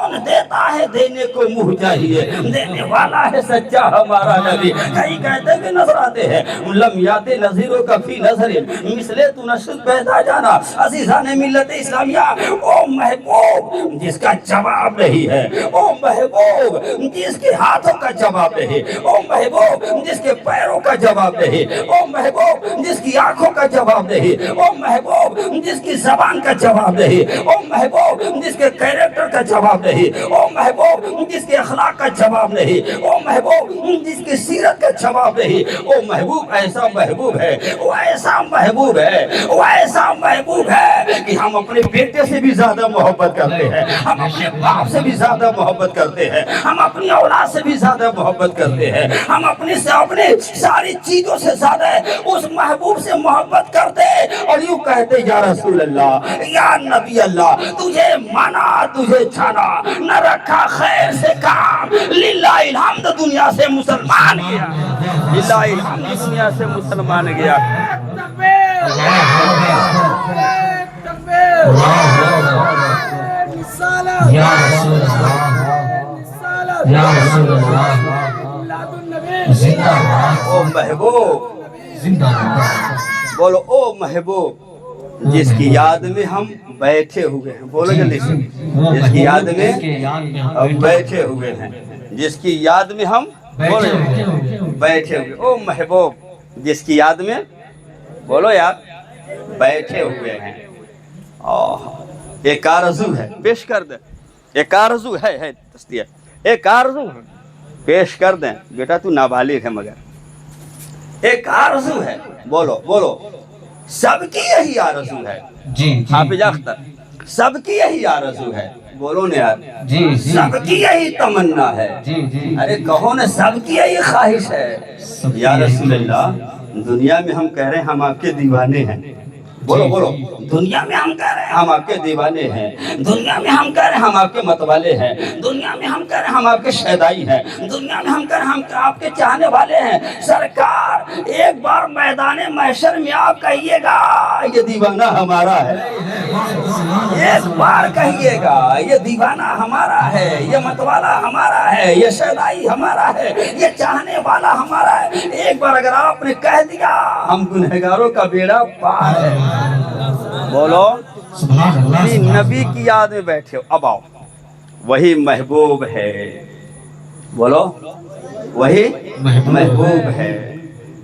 کون دیتا ہے دینے کو منہ چاہیے, دینے والا ہے سچا ہمارا نبی. کئی کہتے بھی نظر آتے ہیں لم یات نظیروں کا فی نظر مثلے تو نشد پیدا جانا. عزیزان ملت اسلامیہ, او محبوب جس کا جواب نہیں ہے, او محبوب جس کے ہاتھوں کا جواب نہیں, او محبوب جس کے پیروں کا جواب نہیں, او محبوب جس کی آنکھوں کا جواب نہیں, او محبوب جس کی زبان کا جواب نہیں, او محبوب جس کے کیریکٹر کا جواب نہیں, او محبوب جس کے اخلاق کا جواب نہیں, او محبوب جس کی سیرت کا جواب نہیں. او محبوب ایسا محبوب ہے, وہ ایسا محبوب ہے, وہ ایسا محبوب ہے کہ ہم اپنے بیٹے سے بھی زیادہ محبت کرتے ہیں, ہم اپنے باپ سے بھی زیادہ محبت کرتے ہیں, ہم اپنی اولاد سے بھی زیادہ محبت کرتے ہیں, ہم اپنی ساری چیزوں سے زیادہ اس محبوب سے محبت کرتے اور یوں کہتے یا رسول اللہ, یا نبی اللہ, تجھے مانا تجھے چھانا, نہ رکھا خیر سے کام, للہ الحمد دنیا سے مسلمان گیا, للہ الحمد دنیا سے مسلمان گیا. یا رسول اللہ, یا رسول اللہ, زندہ باد, او محبوب, زندہ باد. بولو او محبوب جس کی یاد میں ہم بیٹھے ہوئے ہیں, بولو جلدی سے, جس کی یاد میں ہم بیٹھے ہوئے ہیں, جس کی یاد میں ہم بیٹھے ہوئے, او محبوب جس کی یاد میں, بولو یار, بیٹھے ہوئے ہیں. ایک آرزو ہے, پیش کر دیں, ایک آرزو ہے تصدیق, ایک آرزو ہے, پیش کر دیں. بیٹا تو نابالغ ہے مگر ایک آرزو ہے, بولو بولو, سب کی یہی آرزو ہے. جی حافظ اختر, سب کی یہی آرزو ہے, بولو نا یار, جی جی, سب کی یہی تمنا ہے. جی جی, ارے کہو نا, سب کی یہی خواہش ہے. یا رسول اللہ, دنیا میں ہم کہہ رہے ہیں ہم آپ کے دیوانے ہیں, بولو بولو, دنیا میں ہم کہہ رہے ہیں ہم آپ کے دیوانے ہیں, دنیا میں ہم کہہ رہے ہیں ہم آپ کے متوالے ہیں, دنیا میں ہم کہہ رہے ہیں ہم آپ کے شیدائی ہیں, دنیا میں ہم کہہ رہے ہیں ہم آپ کے چاہنے والے ہیں. سرکار ایک بار میدان محشر میں آپ کہیے گا یہ دیوانہ ہمارا ہے, ایک بار کہیے گا یہ دیوانہ ہمارا ہے, یہ متوالا ہمارا ہے, یہ شیدائی ہمارا ہے, یہ چاہنے والا ہمارا ہے. ایک بار اگر آپ نے کہہ دیا ہم گنہگاروں کا بیڑا پار ہے. بولو, سبحان اللہ, نبی کی یاد میں بیٹھے ہو, اب آؤ, وہی محبوب ہے, بولو وہی محبوب ہے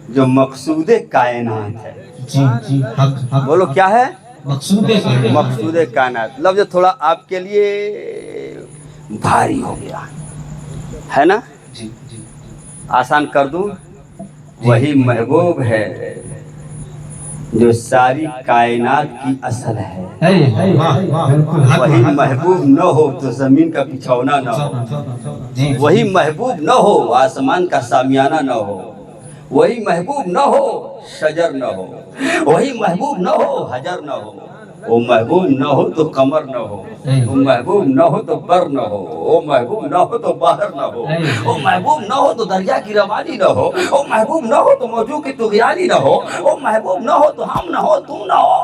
جو مقصود کائنات ہے. جی جی, حق حق, بولو کیا ہے, مقصود ہے, مقصود کائنات. لفظ تھوڑا آپ کے لیے بھاری ہو گیا ہے نا, جی جی, آسان کر دوں. وہی محبوب ہے جو ساری کائنات کی اصل ہے. وہی محبوب نہ ہو تو زمین کا بچھونا نہ ہو, وہی محبوب نہ ہو آسمان کا سامیانہ نہ ہو, وہی محبوب نہ ہو شجر نہ ہو, وہی محبوب نہ ہو حجر نہ ہو, وہ محبوب نہ ہو تو قمر نہ ہو, وہ محبوب نہ ہو تو بر نہ ہو, وہ محبوب نہ ہو تو باہر نہ ہو, وہ محبوب نہ ہو تو دریا کی روانی نہ ہو, وہ محبوب نہ ہو تو موجوں کی طغیانی نہ ہو, وہ محبوب نہ ہو تو ہم نہ ہو تم نہ ہو.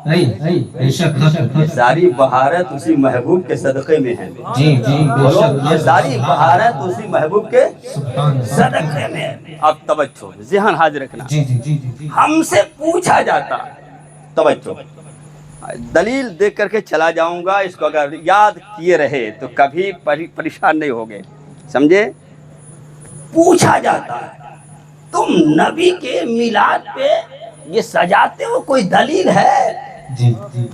یہ ساری بہارت اسی محبوب کے صدقے میں ہیں. جی جی, بولو, یہ ساری بہارت اسی محبوب کے صدقے میں. اب توجہ, ذہن حاضر رکھنا. جی جی جی جی, ہم سے پوچھا جاتا, توجہ, دلیل دیکھ کر کے چلا جاؤں گا, اس کو اگر یاد کیے رہے تو کبھی پریشان نہیں ہوگے, سمجھے. پوچھا جاتا ہے تم نبی کے میلاد پہ یہ سجاتے ہو, کوئی دلیل ہے؟ جی جی,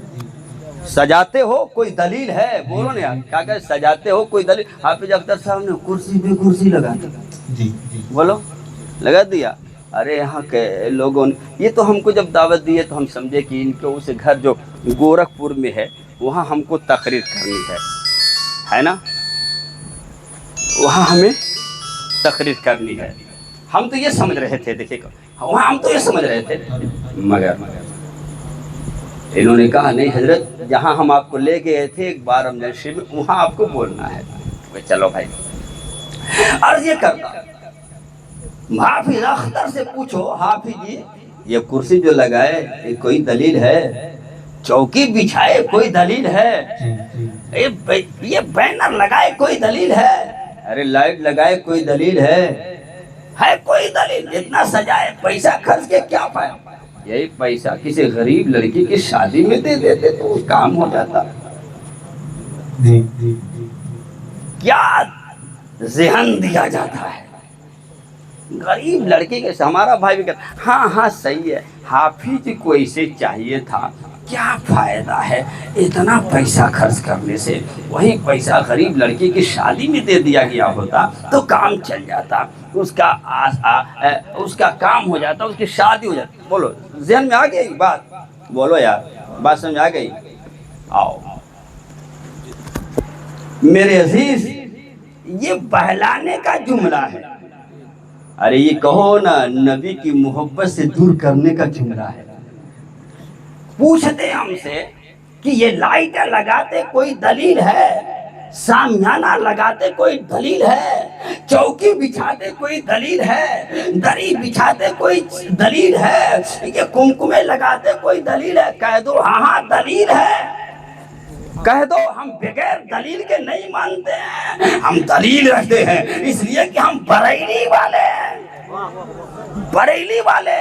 سجاتے ہو کوئی دلیل ہے, بولو نا یار, کیا کہ سجاتے ہو کوئی دلیل. حافظ اختر صاحب نے کرسی پہ کرسی لگا دی, جی جی, بولو لگا دیا. ارے یہاں کے لوگوں نے, یہ تو ہم کو جب دعوت دی ہے تو ہم سمجھے کہ ان کے اس گھر جو گورکھپور میں ہے وہاں ہم کو تقریر کرنی ہے نا, وہاں ہمیں تقریر کرنی ہے. ہم تو یہ سمجھ رہے تھے, دیکھیں وہاں ہم تو یہ سمجھ رہے تھے, مگر انہوں نے کہا نہیں حضرت, جہاں ہم آپ کو لے گئے تھے ایک بار رمضان شریف میں, وہاں آپ کو بولنا ہے. چلو بھائی, عرض یہ کرتا, حافظ اختر سے پوچھو, حافظ جی یہ کرسی جو لگائے یہ کوئی دلیل ہے, چوکی بچھائے کوئی دلیل ہے؟ یہ بینر لگائے کوئی دلیل ہے؟ ارے لائٹ لگائے کوئی دلیل ہے کوئی دلیل؟ اتنا سجائے پیسہ خرچ کے کیا فائدہ؟ یہی پیسہ کسی غریب لڑکی کی شادی میں دے دیتے تو کام ہو جاتا. جی جی جی کیا ذہن دیا جاتا ہے غریب لڑکی کے. ہمارا بھائی بھی کہتا ہاں صحیح ہے، حافظ کو اسے چاہیے تھا، کیا فائدہ ہے اتنا پیسہ خرچ کرنے سے؟ وہی پیسہ غریب لڑکی کی شادی میں دے دیا گیا ہوتا تو کام چل جاتا، اس کا کام ہو جاتا، اس کی شادی ہو جاتی. بولو ذہن میں آ گئی بات؟ بولو یار بات سمجھ آ گئی؟ آؤ میرے عزیز، یہ بہلانے کا جملہ ہے. ارے یہ کہو نا نبی کی محبت سے دور کرنے کا جملہ ہے. پوچھتے ہم سے کہ یہ لائٹ لگاتے کوئی دلیل ہے؟ سامیانہ لگاتے کوئی دلیل ہے؟ چوکی بچھاتے کوئی دلیل ہے؟ دری بچھاتے کوئی دلیل ہے؟ یہ کمکمے لگاتے کوئی دلیل ہے؟ کہہ دو ہاں دلیل ہے. کہہ دو ہم بغیر دلیل کے نہیں مانتے ہیں، ہم دلیل رکھتے ہیں، اس لیے کہ ہم بریلی والے ہیں. بریلی والے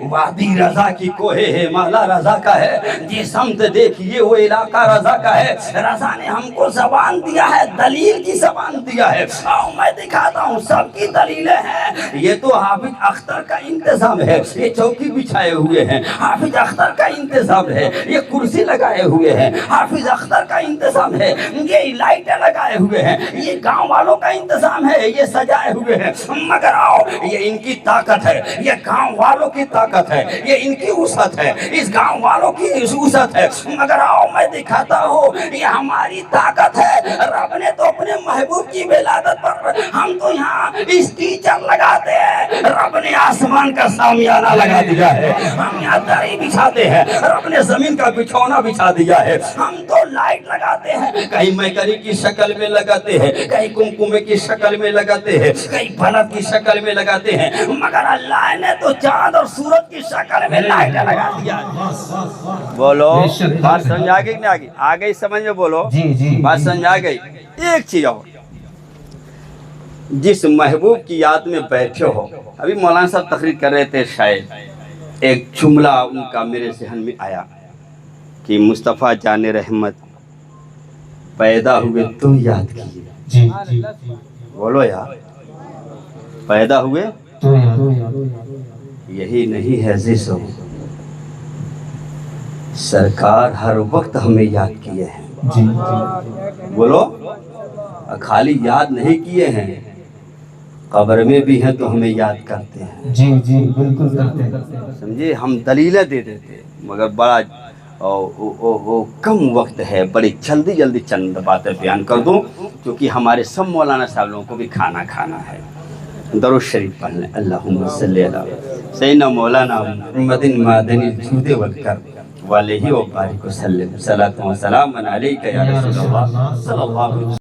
وادی رضا کی کوہ ہے مالا رضا کا ہے، جی سمت دیکھیے وہ علاقہ رضا کا ہے. رضا نے ہم کو زبان دیا ہے، دلیل کی زبان دیا ہے. آؤ میں دکھاتا ہوں سب کی دلیلیں ہیں. یہ تو حافظ اختر کا انتظام ہے، یہ چوکی بچھائے ہوئے ہیں، حافظ اختر کا انتظام ہے. یہ کرسی لگائے ہوئے ہیں، حافظ اختر کا انتظام ہے. یہ لائٹیں لگائے ہوئے ہیں، یہ گاؤں والوں کا انتظام ہے، یہ سجائے ہوئے ہیں. مگر آؤ یہ ان کی طاقت ہے، یہ گاؤں والوں کی طاقت ہے، یہ ان کی وسعت ہے، اس گاؤں والوں کی وسعت ہے. مگر آؤ میں دکھاتا ہوں یہ ہماری طاقت ہے. رب نے تو اپنے محبوب کی ولادت پر ہم تو یہاں اسٹیچر لگاتے ہیں، رب نے آسمان کا سامیانہ لگا دیا ہے. ہم یہاں دری بچھاتے ہیں، رب نے زمین کا بچھونا بچھا دیا ہے. ہم تو لائٹ لگاتے ہیں، کہیں میکری کی شکل میں لگاتے ہیں، کہیں کمکمے کی شکل میں لگاتے ہیں، کہیں بلب کی شکل میں لگاتے ہیں. مگر اللہ نے تو چاند اور سورج کی شکل میں لائٹ لگا دیا. بولو بات سمجھ آ گئی کہ نہیں آ گئی سمجھ میں؟ بولو بات سمجھ آ گئی؟ ایک چیز اور، جس محبوب کی یاد میں بیٹھے ہو، ابھی مولانا صاحب تقریر کر رہے تھے، شاید ایک جملہ ان کا میرے ذہن میں آیا کہ مصطفیٰ جان رحمت پیدا ہوئے تو یاد کیے. جی جی بولو یار پیدا ہوئے تو یہی نہیں ہے زیسو، سرکار ہر وقت ہمیں یاد کیے ہیں. جی بولو خالی یاد نہیں کیے ہیں، قبر میں بھی ہیں تو ہمیں یاد کرتے ہیں. جی جی بالکل کرتے ہیں. سمجھے؟ ہم دلیلیں دے دیتے مگر بڑا کم وقت ہے، بڑی جلدی چند باتیں بیان کر دوں کیونکہ ہمارے سب مولانا صاحب لوگوں کو بھی کھانا ہے. درود شریف پڑھ لیں. اللہم صلی علی سیدنا مولانا محمد مادنی الجود والکرم وعلیہ وبارک وسلم. صلاۃ و سلام علیک یا رسول اللہ صلی اللہ علیہ وسلم.